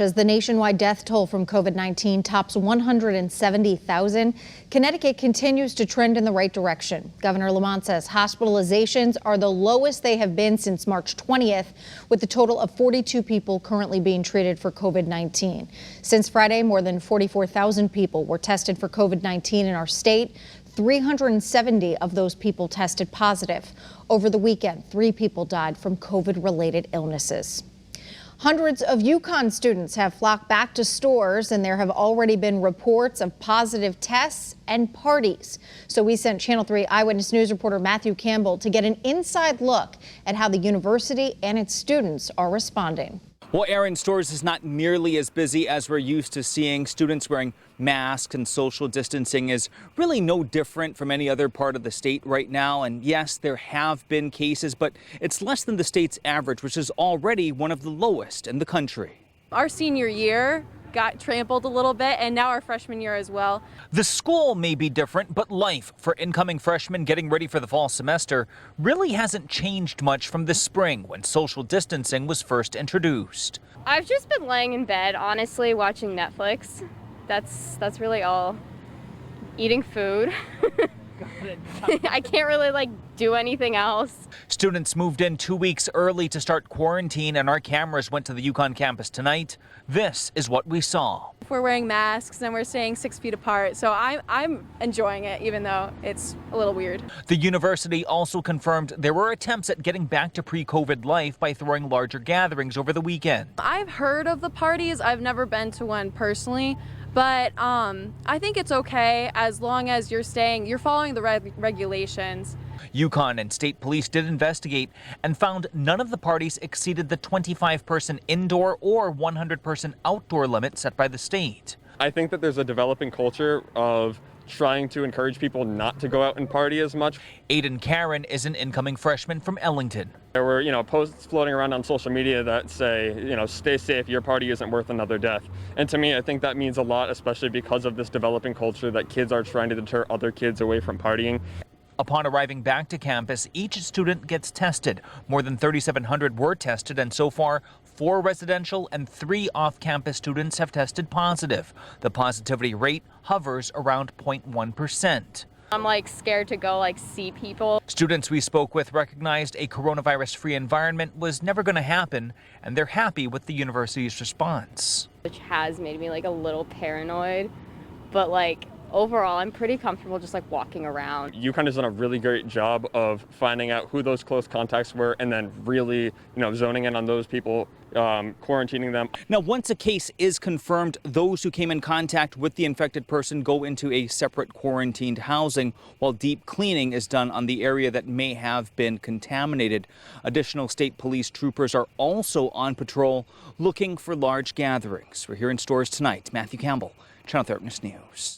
As the nationwide death toll from COVID-19 tops 170,000, Connecticut continues to trend in the right direction. Governor Lamont says hospitalizations are the lowest they have been since March 20th, with a total of 42 people currently being treated for COVID-19. Since Friday, more than 44,000 people were tested for COVID-19 in our state. 370 of those people tested positive. Over the weekend, 3 people died from COVID-related illnesses. Hundreds of UConn students have flocked back to stores, and there have already been reports of positive tests and parties. So we sent Channel 3 Eyewitness News reporter Matthew Campbell to get an inside look at how the university and its students are responding. Well, Aaron, stores is not nearly as busy as we're used to seeing. Students wearing masks and social distancing is really no different from any other part of the state right now. And yes, there have been cases, but it's less than the state's average, which is already one of the lowest in the country. Our senior year got trampled a little bit, and now our freshman year as well. The school may be different, but life for incoming freshmen getting ready for the fall semester really hasn't changed much from the spring when social distancing was first introduced. I've just been laying in bed, honestly, watching Netflix. That's really all. Eating food. I can't really do anything else. Students moved in 2 weeks early to start quarantine, and our cameras went to the UConn campus tonight. This is what we saw. We're wearing masks and we're staying 6 feet apart, so I'm enjoying it, even though it's a little weird. The university also confirmed there were attempts at getting back to pre-COVID life by throwing larger gatherings over the weekend. I've heard of the parties. I've never been to one personally. But I think it's okay as long as you're following the regulations. UConn and state police did investigate and found none of the parties exceeded the 25-person indoor or 100-person outdoor limit set by the state. I think that there's a developing culture of trying to encourage people not to go out and party as much. Aiden Karen is an incoming freshman from Ellington. There were, posts floating around on social media that say, stay safe, your party isn't worth another death. And to me, I think that means a lot, especially because of this developing culture that kids are trying to deter other kids away from partying. Upon arriving back to campus, each student gets tested. More than 3,700 were tested, and so far, 4 residential and 3 off-campus students have tested positive. The positivity rate hovers around 0.1%. I'm scared to go see people. Students we spoke with recognized a coronavirus-free environment was never going to happen, and they're happy with the university's response. Which has made me a little paranoid, but overall, I'm pretty comfortable just walking around. UConn has done a really great job of finding out who those close contacts were and then really, zoning in on those people, quarantining them. Now, once a case is confirmed, those who came in contact with the infected person go into a separate quarantined housing while deep cleaning is done on the area that may have been contaminated. Additional state police troopers are also on patrol looking for large gatherings. We're here in stores tonight. Matthew Campbell, Channel 3 Eyewitness News.